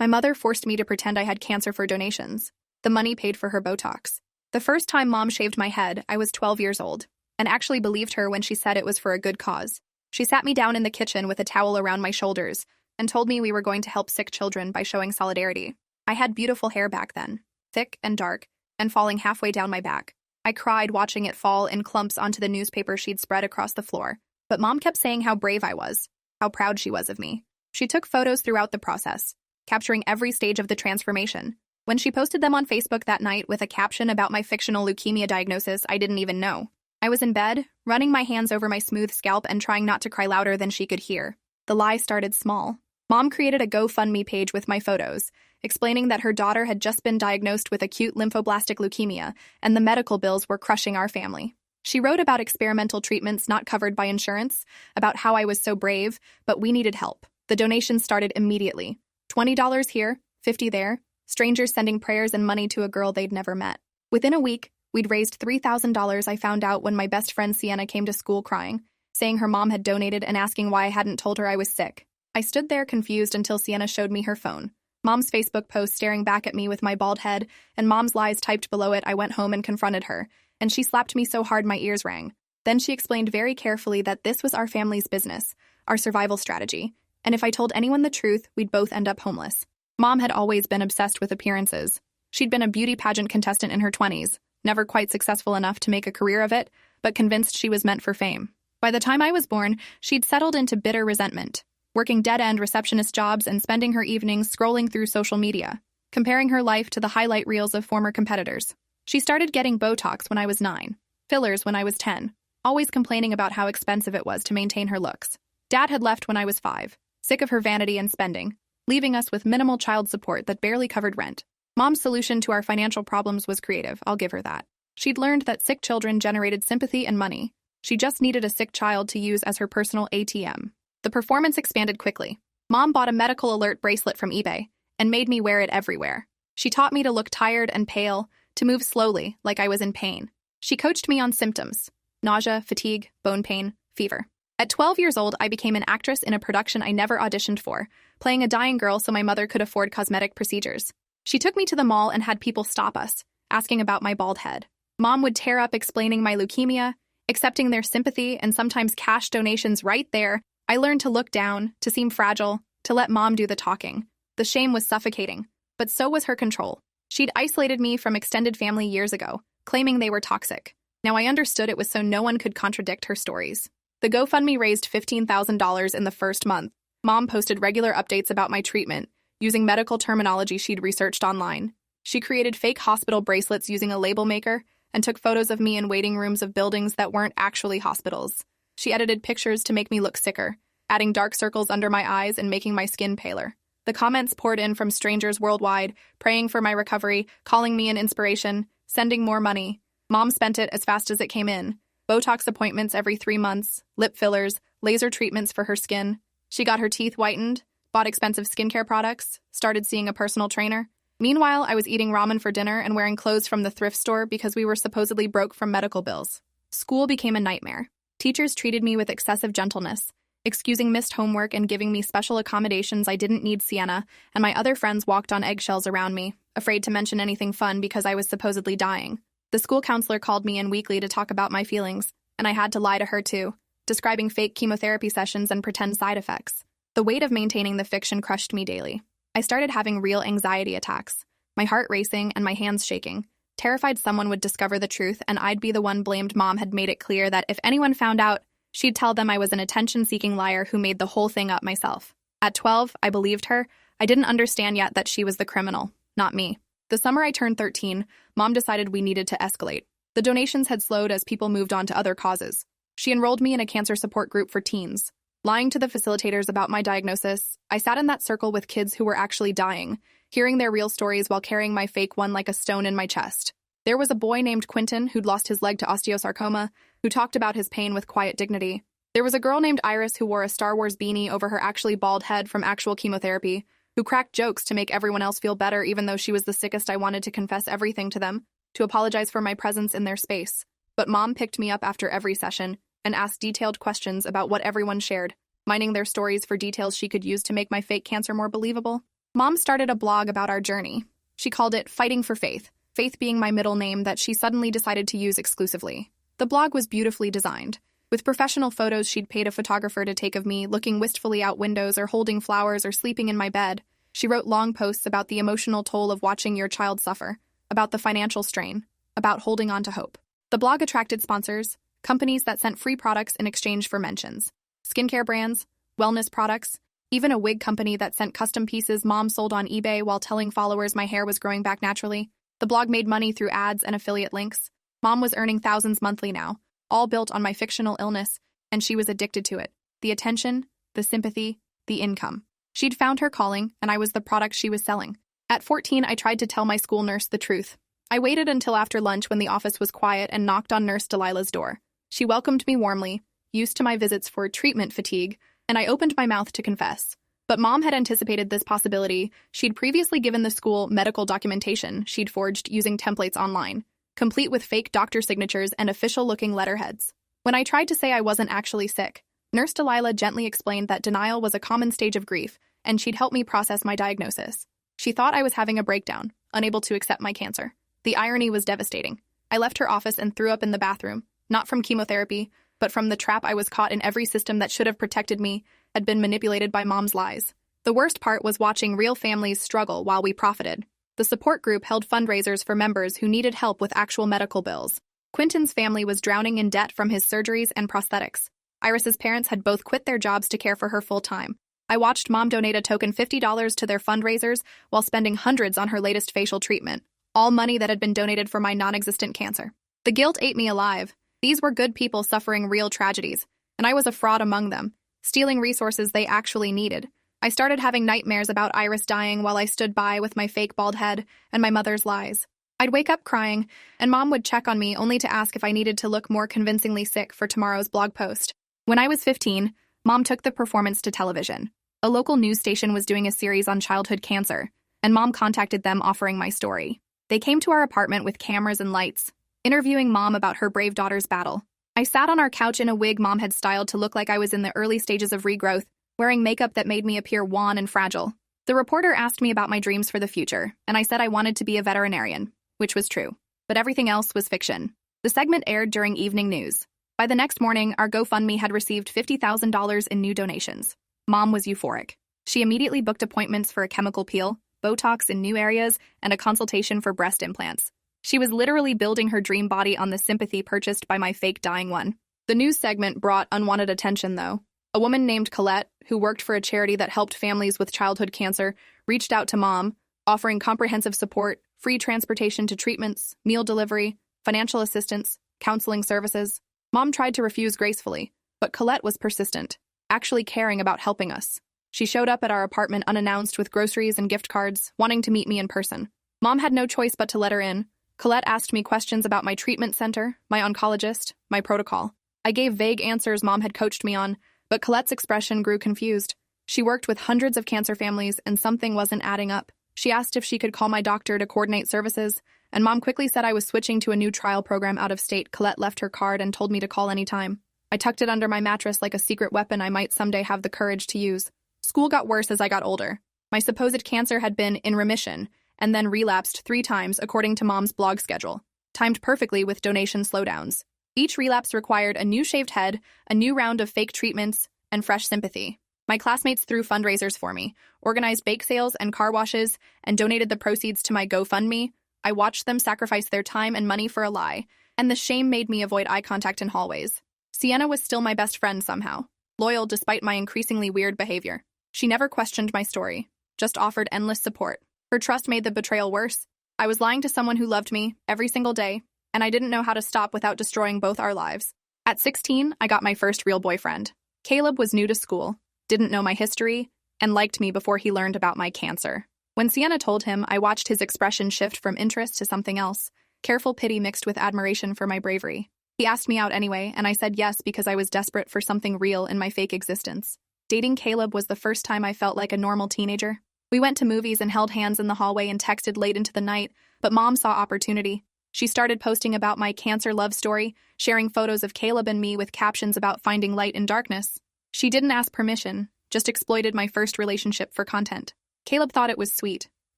My mother forced me to pretend I had cancer for donations. The money paid for her Botox. The first time Mom shaved my head, I was 12 years old, and actually believed her when she said it was for a good cause. She sat me down in the kitchen with a towel around my shoulders and told me we were going to help sick children by showing solidarity. I had beautiful hair back then, thick and dark, and falling halfway down my back. I cried watching it fall in clumps onto the newspaper she'd spread across the floor. But Mom kept saying how brave I was, how proud she was of me. She took photos throughout the process, capturing every stage of the transformation. When she posted them on Facebook that night with a caption about my fictional leukemia diagnosis I didn't even know, I was in bed, running my hands over my smooth scalp and trying not to cry louder than she could hear. The lie started small. Mom created a GoFundMe page with my photos, explaining that her daughter had just been diagnosed with acute lymphoblastic leukemia and the medical bills were crushing our family. She wrote about experimental treatments not covered by insurance, about how I was so brave, but we needed help. The donations started immediately. $20 here, $50 there, strangers sending prayers and money to a girl they'd never met. Within a week, we'd raised $3,000. I found out when my best friend Sienna came to school crying, saying her mom had donated and asking why I hadn't told her I was sick. I stood there confused until Sienna showed me her phone. Mom's Facebook post staring back at me with my bald head, and Mom's lies typed below it. I went home and confronted her, and she slapped me so hard my ears rang. Then she explained very carefully that this was our family's business, our survival strategy, and if I told anyone the truth, we'd both end up homeless. Mom had always been obsessed with appearances. She'd been a beauty pageant contestant in her 20s, never quite successful enough to make a career of it, but convinced she was meant for fame. By the time I was born, she'd settled into bitter resentment, working dead-end receptionist jobs and spending her evenings scrolling through social media, comparing her life to the highlight reels of former competitors. She started getting Botox when I was 9, fillers when I was 10, always complaining about how expensive it was to maintain her looks. Dad had left when I was 5, sick of her vanity and spending, leaving us with minimal child support that barely covered rent. Mom's solution to our financial problems was creative, I'll give her that. She'd learned that sick children generated sympathy and money. She just needed a sick child to use as her personal ATM. The performance expanded quickly. Mom bought a medical alert bracelet from eBay and made me wear it everywhere. She taught me to look tired and pale, to move slowly, like I was in pain. She coached me on symptoms: nausea, fatigue, bone pain, fever. At 12 years old, I became an actress in a production I never auditioned for, playing a dying girl so my mother could afford cosmetic procedures. She took me to the mall and had people stop us, asking about my bald head. Mom would tear up explaining my leukemia, accepting their sympathy and sometimes cash donations right there. I learned to look down, to seem fragile, to let Mom do the talking. The shame was suffocating, but so was her control. She'd isolated me from extended family years ago, claiming they were toxic. Now I understood it was so no one could contradict her stories. The GoFundMe raised $15,000 in the first month. Mom posted regular updates about my treatment, using medical terminology she'd researched online. She created fake hospital bracelets using a label maker and took photos of me in waiting rooms of buildings that weren't actually hospitals. She edited pictures to make me look sicker, adding dark circles under my eyes and making my skin paler. The comments poured in from strangers worldwide, praying for my recovery, calling me an inspiration, sending more money. Mom spent it as fast as it came in. Botox appointments every 3 months, lip fillers, laser treatments for her skin. She got her teeth whitened, bought expensive skincare products, started seeing a personal trainer. Meanwhile, I was eating ramen for dinner and wearing clothes from the thrift store because we were supposedly broke from medical bills. School became a nightmare. Teachers treated me with excessive gentleness, excusing missed homework and giving me special accommodations I didn't need. Sienna and my other friends walked on eggshells around me, afraid to mention anything fun because I was supposedly dying. The school counselor called me in weekly to talk about my feelings, and I had to lie to her too, describing fake chemotherapy sessions and pretend side effects. The weight of maintaining the fiction crushed me daily. I started having real anxiety attacks, my heart racing and my hands shaking, terrified someone would discover the truth and I'd be the one blamed. Mom had made it clear that if anyone found out, she'd tell them I was an attention-seeking liar who made the whole thing up myself. At 12, I believed her. I didn't understand yet that she was the criminal, not me. The summer I turned 13, Mom decided we needed to escalate. The donations had slowed as people moved on to other causes. She enrolled me in a cancer support group for teens. Lying to the facilitators about my diagnosis, I sat in that circle with kids who were actually dying, hearing their real stories while carrying my fake one like a stone in my chest. There was a boy named Quentin who'd lost his leg to osteosarcoma, who talked about his pain with quiet dignity. There was a girl named Iris who wore a Star Wars beanie over her actually bald head from actual chemotherapy, who cracked jokes to make everyone else feel better even though she was the sickest. I wanted to confess everything to them, to apologize for my presence in their space. But Mom picked me up after every session and asked detailed questions about what everyone shared, mining their stories for details she could use to make my fake cancer more believable. Mom started a blog about our journey. She called it Fighting for Faith, Faith being my middle name that she suddenly decided to use exclusively. The blog was beautifully designed. With professional photos she'd paid a photographer to take of me looking wistfully out windows or holding flowers or sleeping in my bed. She wrote long posts about the emotional toll of watching your child suffer, about the financial strain, about holding on to hope. The blog attracted sponsors, companies that sent free products in exchange for mentions. Skincare brands, wellness products, even a wig company that sent custom pieces Mom sold on eBay while telling followers my hair was growing back naturally. The blog made money through ads and affiliate links. Mom was earning thousands monthly now, all built on my fictional illness, and she was addicted to it. The attention, the sympathy, the income. She'd found her calling, and I was the product she was selling. At 14, I tried to tell my school nurse the truth. I waited until after lunch when the office was quiet and knocked on Nurse Delilah's door. She welcomed me warmly, used to my visits for treatment fatigue, and I opened my mouth to confess. But Mom had anticipated this possibility. She'd previously given the school medical documentation she'd forged using templates online, complete with fake doctor signatures and official-looking letterheads. When I tried to say I wasn't actually sick, Nurse Delilah gently explained that denial was a common stage of grief, and she'd help me process my diagnosis. She thought I was having a breakdown, unable to accept my cancer. The irony was devastating. I left her office and threw up in the bathroom, not from chemotherapy, but from the trap I was caught in. Every system that should have protected me had been manipulated by Mom's lies. The worst part was watching real families struggle while we profited. The support group held fundraisers for members who needed help with actual medical bills. Quentin's family was drowning in debt from his surgeries and prosthetics. Iris's parents had both quit their jobs to care for her full-time. I watched Mom donate a token $50 to their fundraisers while spending hundreds on her latest facial treatment, all money that had been donated for my non-existent cancer. The guilt ate me alive. These were good people suffering real tragedies, and I was a fraud among them, stealing resources they actually needed. I started having nightmares about Iris dying while I stood by with my fake bald head and my mother's lies. I'd wake up crying, and Mom would check on me only to ask if I needed to look more convincingly sick for tomorrow's blog post. When I was 15, Mom took the performance to television. A local news station was doing a series on childhood cancer, and Mom contacted them offering my story. They came to our apartment with cameras and lights, interviewing Mom about her brave daughter's battle. I sat on our couch in a wig Mom had styled to look like I was in the early stages of regrowth, wearing makeup that made me appear wan and fragile. The reporter asked me about my dreams for the future, and I said I wanted to be a veterinarian, which was true. But everything else was fiction. The segment aired during evening news. By the next morning, our GoFundMe had received $50,000 in new donations. Mom was euphoric. She immediately booked appointments for a chemical peel, Botox in new areas, and a consultation for breast implants. She was literally building her dream body on the sympathy purchased by my fake dying one. The news segment brought unwanted attention, though. A woman named Colette, who worked for a charity that helped families with childhood cancer, reached out to Mom, offering comprehensive support, free transportation to treatments, meal delivery, financial assistance, counseling services. Mom tried to refuse gracefully, but Colette was persistent, actually caring about helping us. She showed up at our apartment unannounced with groceries and gift cards, wanting to meet me in person. Mom had no choice but to let her in. Colette asked me questions about my treatment center, my oncologist, my protocol. I gave vague answers Mom had coached me on, but Colette's expression grew confused. She worked with hundreds of cancer families, and something wasn't adding up. She asked if she could call my doctor to coordinate services, and Mom quickly said I was switching to a new trial program out of state. Colette left her card and told me to call anytime. I tucked it under my mattress like a secret weapon I might someday have the courage to use. School got worse as I got older. My supposed cancer had been in remission, and then relapsed 3 times according to Mom's blog schedule, timed perfectly with donation slowdowns. Each relapse required a new shaved head, a new round of fake treatments, and fresh sympathy. My classmates threw fundraisers for me, organized bake sales and car washes, and donated the proceeds to my GoFundMe. I watched them sacrifice their time and money for a lie, and the shame made me avoid eye contact in hallways. Sienna was still my best friend somehow, loyal despite my increasingly weird behavior. She never questioned my story, just offered endless support. Her trust made the betrayal worse. I was lying to someone who loved me every single day, and I didn't know how to stop without destroying both our lives. At 16, I got my first real boyfriend. Caleb was new to school, didn't know my history, and liked me before he learned about my cancer. When Sienna told him, I watched his expression shift from interest to something else, careful pity mixed with admiration for my bravery. He asked me out anyway, and I said yes because I was desperate for something real in my fake existence. Dating Caleb was the first time I felt like a normal teenager. We went to movies and held hands in the hallway and texted late into the night, but Mom saw opportunity. She started posting about my cancer love story, sharing photos of Caleb and me with captions about finding light in darkness. She didn't ask permission, just exploited my first relationship for content. Caleb thought it was sweet,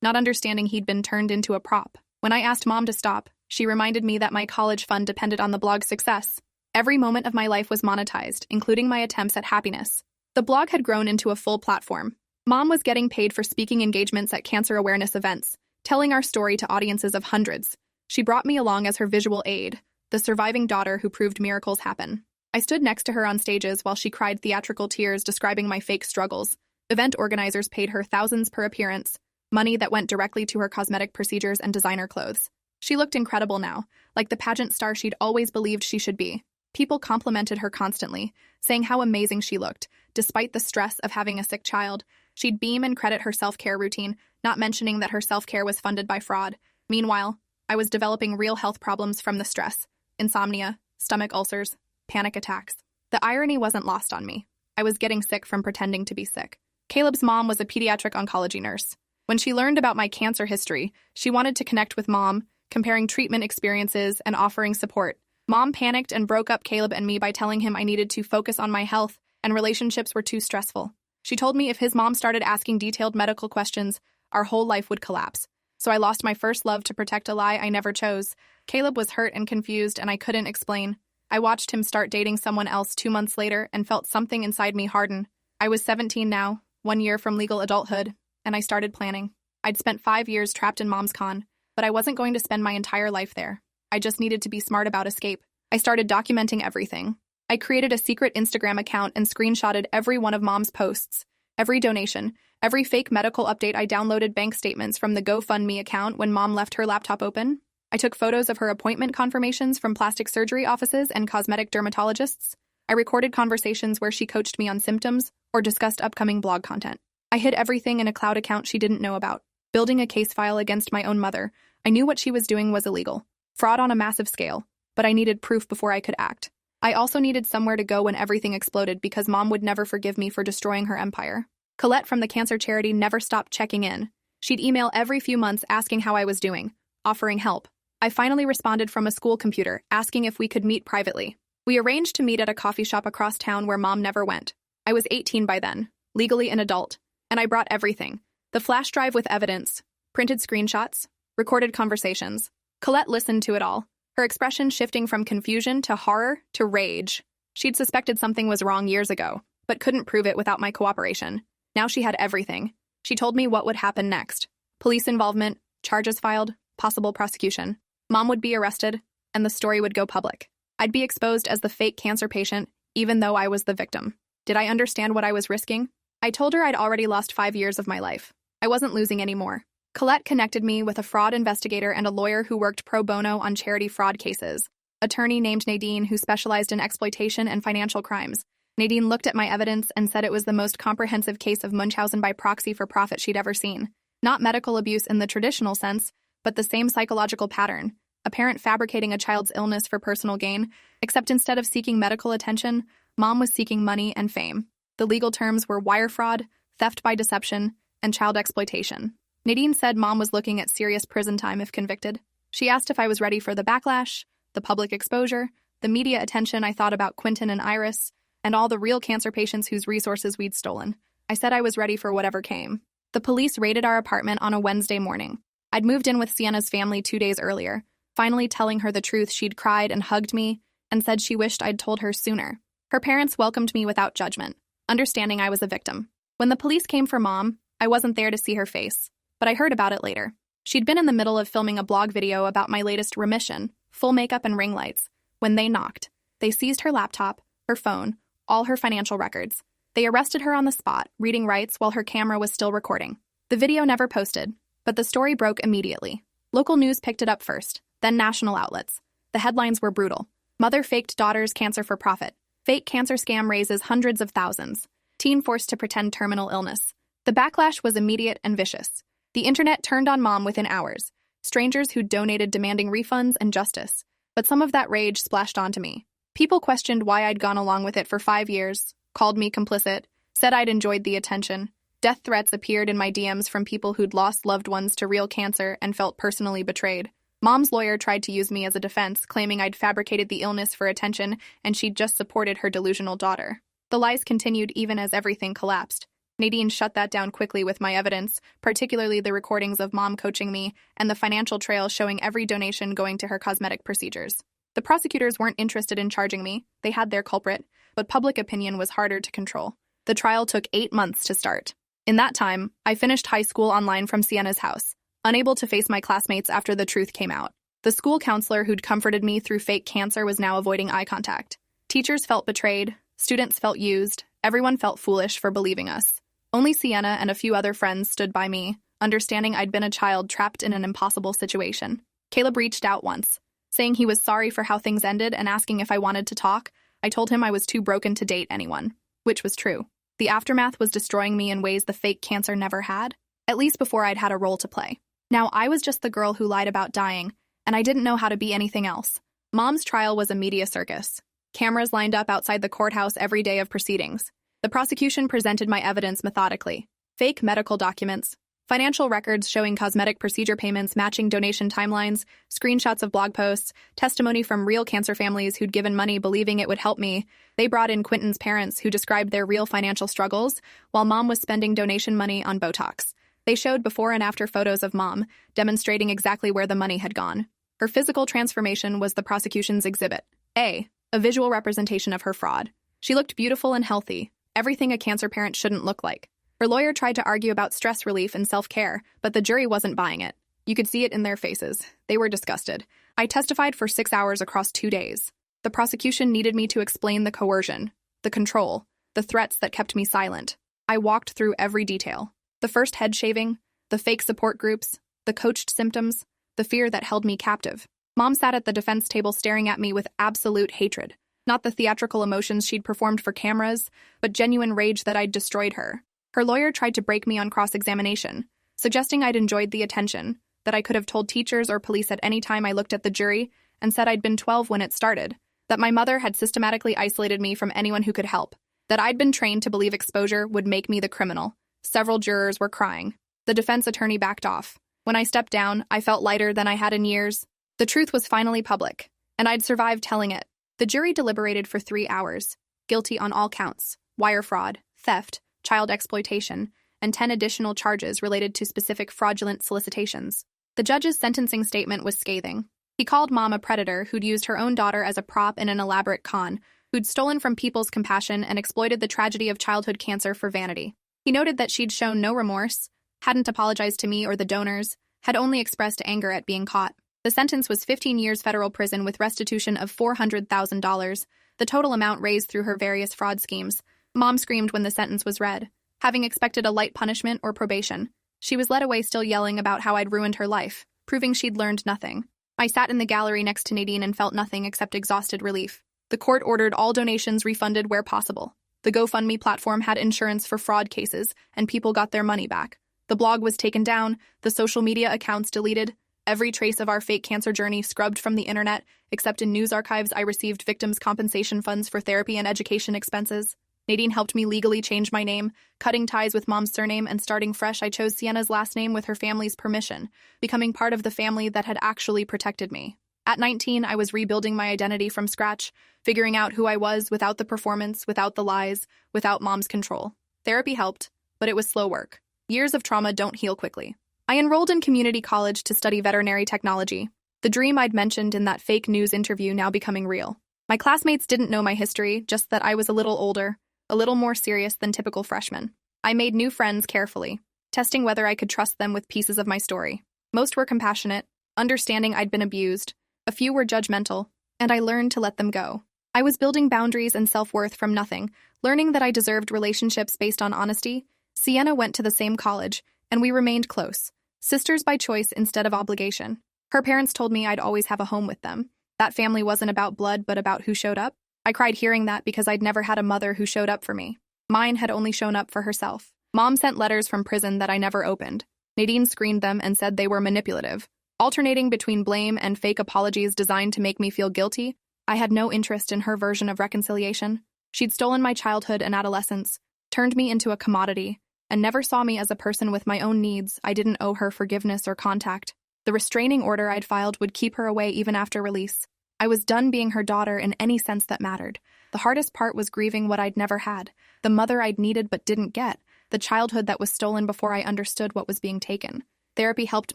not understanding he'd been turned into a prop. When I asked Mom to stop, she reminded me that my college fund depended on the blog's success. Every moment of my life was monetized, including my attempts at happiness. The blog had grown into a full platform. Mom was getting paid for speaking engagements at cancer awareness events, telling our story to audiences of hundreds. She brought me along as her visual aid, the surviving daughter who proved miracles happen. I stood next to her on stages while she cried theatrical tears describing my fake struggles. Event organizers paid her thousands per appearance, money that went directly to her cosmetic procedures and designer clothes. She looked incredible now, like the pageant star she'd always believed she should be. People complimented her constantly, saying how amazing she looked. Despite the stress of having a sick child, she'd beam and credit her self-care routine, not mentioning that her self-care was funded by fraud. Meanwhile, I was developing real health problems from the stress: insomnia, stomach ulcers, panic attacks. The irony wasn't lost on me. I was getting sick from pretending to be sick. Caleb's mom was a pediatric oncology nurse. When she learned about my cancer history, she wanted to connect with Mom, comparing treatment experiences and offering support. Mom panicked and broke up Caleb and me by telling him I needed to focus on my health and relationships were too stressful. She told me if his mom started asking detailed medical questions, our whole life would collapse. So I lost my first love to protect a lie I never chose. Caleb was hurt and confused, and I couldn't explain. I watched him start dating someone else 2 months later and felt something inside me harden. I was 17 now, 1 year from legal adulthood, and I started planning. I'd spent 5 years trapped in Mom's con, but I wasn't going to spend my entire life there. I just needed to be smart about escape. I started documenting everything. I created a secret Instagram account and screenshotted every one of Mom's posts, every donation, every fake medical update. I downloaded bank statements from the GoFundMe account when Mom left her laptop open. I took photos of her appointment confirmations from plastic surgery offices and cosmetic dermatologists. I recorded conversations where she coached me on symptoms or discussed upcoming blog content. I hid everything in a cloud account she didn't know about. Building a case file against my own mother, I knew what she was doing was illegal. Fraud on a massive scale, but I needed proof before I could act. I also needed somewhere to go when everything exploded because Mom would never forgive me for destroying her empire. Colette from the cancer charity never stopped checking in. She'd email every few months asking how I was doing, offering help. I finally responded from a school computer, asking if we could meet privately. We arranged to meet at a coffee shop across town where Mom never went. I was 18 by then, legally an adult, and I brought everything. The flash drive with evidence, printed screenshots, recorded conversations. Colette listened to it all, her expression shifting from confusion to horror to rage. She'd suspected something was wrong years ago, but couldn't prove it without my cooperation. Now she had everything. She told me what would happen next. Police involvement, charges filed, possible prosecution. Mom would be arrested, and the story would go public. I'd be exposed as the fake cancer patient, even though I was the victim. Did I understand what I was risking? I told her I'd already lost 5 years of my life. I wasn't losing anymore. Colette connected me with a fraud investigator and a lawyer who worked pro bono on charity fraud cases. Attorney named Nadine who specialized in exploitation and financial crimes. Nadine looked at my evidence and said it was the most comprehensive case of Munchausen by proxy for profit she'd ever seen. Not medical abuse in the traditional sense, but the same psychological pattern. A parent fabricating a child's illness for personal gain, except instead of seeking medical attention, Mom was seeking money and fame. The legal terms were wire fraud, theft by deception, and child exploitation. Nadine said Mom was looking at serious prison time if convicted. She asked if I was ready for the backlash, the public exposure, the media attention. I thought about Quentin and Iris, and all the real cancer patients whose resources we'd stolen. I said I was ready for whatever came. The police raided our apartment on a Wednesday morning. I'd moved in with Sienna's family 2 days earlier. Finally telling her the truth, she'd cried and hugged me and said she wished I'd told her sooner. Her parents welcomed me without judgment, understanding I was a victim. When the police came for Mom, I wasn't there to see her face, but I heard about it later. She'd been in the middle of filming a blog video about my latest remission, full makeup and ring lights, when they knocked. They seized her laptop, her phone, all her financial records. They arrested her on the spot, reading rights while her camera was still recording. The video never posted, but the story broke immediately. Local news picked it up first, then national outlets. The headlines were brutal. Mother faked daughter's cancer for profit. Fake cancer scam raises hundreds of thousands. Teen forced to pretend terminal illness. The backlash was immediate and vicious. The internet turned on Mom within hours. Strangers who donated demanding refunds and justice. But some of that rage splashed onto me. People questioned why I'd gone along with it for 5 years, called me complicit, said I'd enjoyed the attention. Death threats appeared in my DMs from people who'd lost loved ones to real cancer and felt personally betrayed. Mom's lawyer tried to use me as a defense, claiming I'd fabricated the illness for attention and she'd just supported her delusional daughter. The lies continued even as everything collapsed. Nadine shut that down quickly with my evidence, particularly the recordings of Mom coaching me and the financial trail showing every donation going to her cosmetic procedures. The prosecutors weren't interested in charging me. They had their culprit, but public opinion was harder to control. The trial took 8 months to start. In that time, I finished high school online from Sienna's house, unable to face my classmates after the truth came out. The school counselor who'd comforted me through fake cancer was now avoiding eye contact. Teachers felt betrayed, students felt used, everyone felt foolish for believing us. Only Sienna and a few other friends stood by me, understanding I'd been a child trapped in an impossible situation. Caleb reached out once, saying he was sorry for how things ended and asking if I wanted to talk. I told him I was too broken to date anyone, which was true. The aftermath was destroying me in ways the fake cancer never had, at least before I'd had a role to play. Now I was just the girl who lied about dying, and I didn't know how to be anything else. Mom's trial was a media circus. Cameras lined up outside the courthouse every day of proceedings. The prosecution presented my evidence methodically. Fake medical documents, financial records showing cosmetic procedure payments matching donation timelines, screenshots of blog posts, testimony from real cancer families who'd given money believing it would help me. They brought in Quentin's parents who described their real financial struggles while Mom was spending donation money on Botox. They showed before and after photos of Mom, demonstrating exactly where the money had gone. Her physical transformation was the prosecution's exhibit A visual representation of her fraud. She looked beautiful and healthy, everything a cancer parent shouldn't look like. Her lawyer tried to argue about stress relief and self-care, but the jury wasn't buying it. You could see it in their faces. They were disgusted. I testified for 6 hours across 2 days. The prosecution needed me to explain the coercion, the control, the threats that kept me silent. I walked through every detail. The first head shaving, the fake support groups, the coached symptoms, the fear that held me captive. Mom sat at the defense table staring at me with absolute hatred. Not the theatrical emotions she'd performed for cameras, but genuine rage that I'd destroyed her. Her lawyer tried to break me on cross-examination, suggesting I'd enjoyed the attention, that I could have told teachers or police at any time I looked at the jury, and said I'd been 12 when it started, that my mother had systematically isolated me from anyone who could help, that I'd been trained to believe exposure would make me the criminal. Several jurors were crying. The defense attorney backed off. When I stepped down, I felt lighter than I had in years. The truth was finally public, and I'd survived telling it. The jury deliberated for 3 hours, guilty on all counts, wire fraud, theft, child exploitation, and 10 additional charges related to specific fraudulent solicitations. The judge's sentencing statement was scathing. He called Mom a predator who'd used her own daughter as a prop in an elaborate con, who'd stolen from people's compassion and exploited the tragedy of childhood cancer for vanity. He noted that she'd shown no remorse, hadn't apologized to me or the donors, had only expressed anger at being caught. The sentence was 15 years federal prison with restitution of $400,000, the total amount raised through her various fraud schemes. Mom screamed when the sentence was read. Having expected a light punishment or probation, she was led away still yelling about how I'd ruined her life, proving she'd learned nothing. I sat in the gallery next to Nadine and felt nothing except exhausted relief. The court ordered all donations refunded where possible. The GoFundMe platform had insurance for fraud cases, and people got their money back. The blog was taken down, the social media accounts deleted, every trace of our fake cancer journey scrubbed from the internet, except in news archives I received victims' compensation funds for therapy and education expenses. Nadine helped me legally change my name, cutting ties with Mom's surname and starting fresh. I chose Sienna's last name with her family's permission, becoming part of the family that had actually protected me. At 19, I was rebuilding my identity from scratch, figuring out who I was without the performance, without the lies, without Mom's control. Therapy helped, but it was slow work. Years of trauma don't heal quickly. I enrolled in community college to study veterinary technology, the dream I'd mentioned in that fake news interview now becoming real. My classmates didn't know my history, just that I was a little older, a little more serious than typical freshmen. I made new friends carefully, testing whether I could trust them with pieces of my story. Most were compassionate, understanding I'd been abused. A few were judgmental, and I learned to let them go. I was building boundaries and self-worth from nothing, learning that I deserved relationships based on honesty. Sienna went to the same college, and we remained close, sisters by choice instead of obligation. Her parents told me I'd always have a home with them. That family wasn't about blood, but about who showed up. I cried hearing that because I'd never had a mother who showed up for me. Mine had only shown up for herself. Mom sent letters from prison that I never opened. Nadine screened them and said they were manipulative, alternating between blame and fake apologies designed to make me feel guilty. I had no interest in her version of reconciliation. She'd stolen my childhood and adolescence, turned me into a commodity, and never saw me as a person with my own needs. I didn't owe her forgiveness or contact. The restraining order I'd filed would keep her away even after release. I was done being her daughter in any sense that mattered. The hardest part was grieving what I'd never had, the mother I'd needed but didn't get, the childhood that was stolen before I understood what was being taken. Therapy helped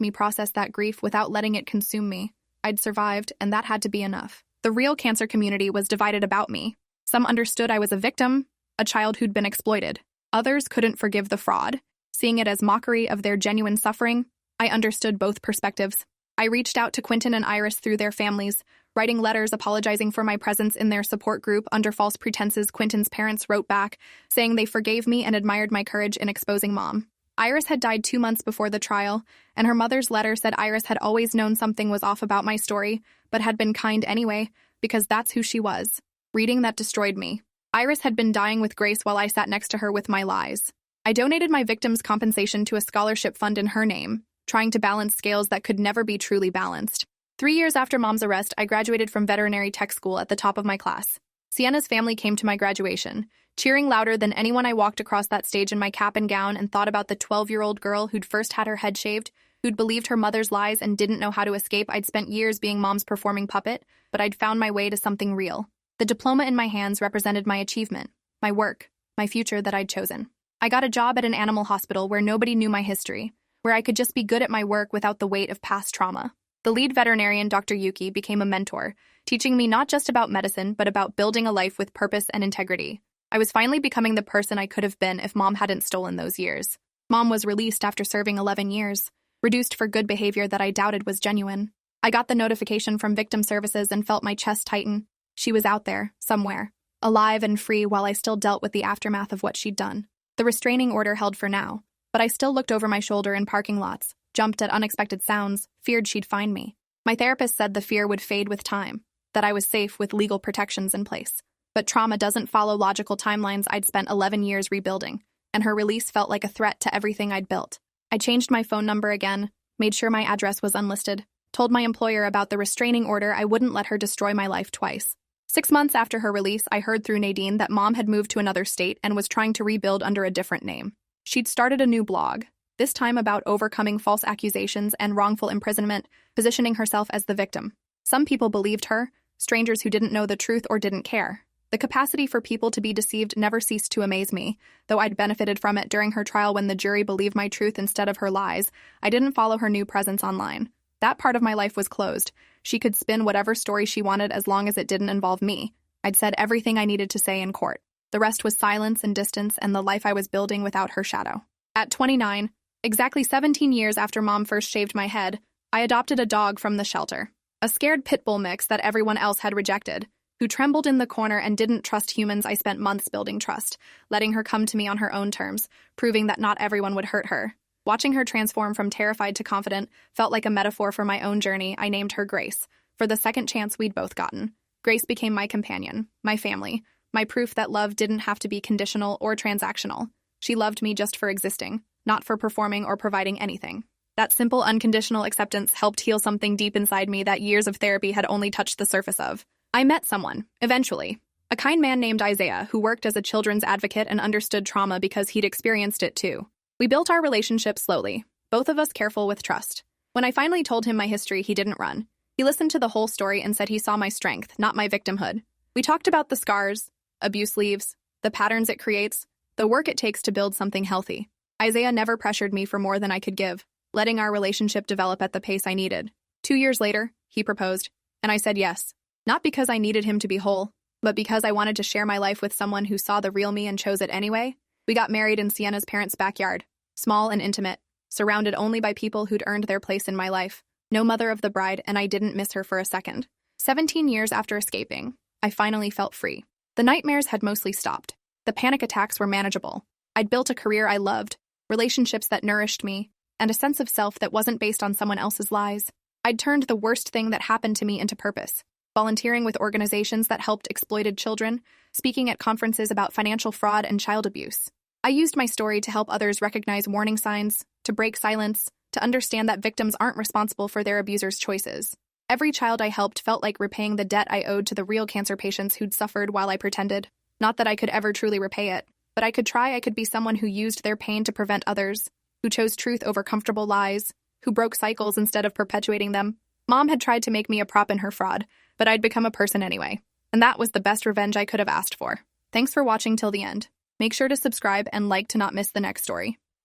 me process that grief without letting it consume me. I'd survived, and that had to be enough. The real cancer community was divided about me. Some understood I was a victim, a child who'd been exploited. Others couldn't forgive the fraud. Seeing it as mockery of their genuine suffering, I understood both perspectives. I reached out to Quentin and Iris through their families, writing letters apologizing for my presence in their support group under false pretenses. Quentin's parents wrote back, saying they forgave me and admired my courage in exposing Mom. Iris had died 2 months before the trial, and her mother's letter said Iris had always known something was off about my story, but had been kind anyway, because that's who she was. Reading that destroyed me. Iris had been dying with grace while I sat next to her with my lies. I donated my victim's compensation to a scholarship fund in her name, trying to balance scales that could never be truly balanced. 3 years after Mom's arrest, I graduated from veterinary tech school at the top of my class. Sienna's family came to my graduation, cheering louder than anyone. I walked across that stage in my cap and gown and thought about the 12-year-old girl who'd first had her head shaved, who'd believed her mother's lies and didn't know how to escape. I'd spent years being Mom's performing puppet, but I'd found my way to something real. The diploma in my hands represented my achievement, my work, my future that I'd chosen. I got a job at an animal hospital where nobody knew my history, where I could just be good at my work without the weight of past trauma. The lead veterinarian, Dr. Yuki, became a mentor, teaching me not just about medicine, but about building a life with purpose and integrity. I was finally becoming the person I could have been if Mom hadn't stolen those years. Mom was released after serving 11 years, reduced for good behavior that I doubted was genuine. I got the notification from Victim Services and felt my chest tighten. She was out there, somewhere, alive and free while I still dealt with the aftermath of what she'd done. The restraining order held for now, but I still looked over my shoulder in parking lots, jumped at unexpected sounds, feared she'd find me. My therapist said the fear would fade with time, that I was safe with legal protections in place. But trauma doesn't follow logical timelines. I'd spent 11 years rebuilding, and her release felt like a threat to everything I'd built. I changed my phone number again, made sure my address was unlisted, told my employer about the restraining order. I wouldn't let her destroy my life twice. 6 months after her release, I heard through Nadine that Mom had moved to another state and was trying to rebuild under a different name. She'd started a new blog, this time about overcoming false accusations and wrongful imprisonment, positioning herself as the victim. Some people believed her, strangers who didn't know the truth or didn't care. The capacity for people to be deceived never ceased to amaze me, though I'd benefited from it during her trial when the jury believed my truth instead of her lies. I didn't follow her new presence online. That part of my life was closed. She could spin whatever story she wanted as long as it didn't involve me. I'd said everything I needed to say in court. The rest was silence and distance and the life I was building without her shadow. At 29, exactly 17 years after Mom first shaved my head, I adopted a dog from the shelter. A scared pit bull mix that everyone else had rejected, who trembled in the corner and didn't trust humans. I spent months building trust, letting her come to me on her own terms, proving that not everyone would hurt her. Watching her transform from terrified to confident felt like a metaphor for my own journey. I named her Grace, for the second chance we'd both gotten. Grace became my companion, my family, my proof that love didn't have to be conditional or transactional. She loved me just for existing, not for performing or providing anything. That simple, unconditional acceptance helped heal something deep inside me that years of therapy had only touched the surface of. I met someone, eventually. A kind man named Isaiah, who worked as a children's advocate and understood trauma because he'd experienced it too. We built our relationship slowly, both of us careful with trust. When I finally told him my history, he didn't run. He listened to the whole story and said he saw my strength, not my victimhood. We talked about the scars, abuse leaves, the patterns it creates, the work it takes to build something healthy. Isaiah never pressured me for more than I could give, letting our relationship develop at the pace I needed. 2 years later, he proposed, and I said yes. Not because I needed him to be whole, but because I wanted to share my life with someone who saw the real me and chose it anyway. We got married in Sienna's parents' backyard, small and intimate, surrounded only by people who'd earned their place in my life. No mother of the bride, and I didn't miss her for a second. 17 years after escaping, I finally felt free. The nightmares had mostly stopped. The panic attacks were manageable. I'd built a career I loved, relationships that nourished me, and a sense of self that wasn't based on someone else's lies. I'd turned the worst thing that happened to me into purpose, volunteering with organizations that helped exploited children, speaking at conferences about financial fraud and child abuse. I used my story to help others recognize warning signs, to break silence, to understand that victims aren't responsible for their abusers' choices. Every child I helped felt like repaying the debt I owed to the real cancer patients who'd suffered while I pretended. Not that I could ever truly repay it, but I could try. I could be someone who used their pain to prevent others, who chose truth over comfortable lies, who broke cycles instead of perpetuating them. Mom had tried to make me a prop in her fraud, but I'd become a person anyway. And that was the best revenge I could have asked for. Thanks for watching till the end. Make sure to subscribe and like to not miss the next story.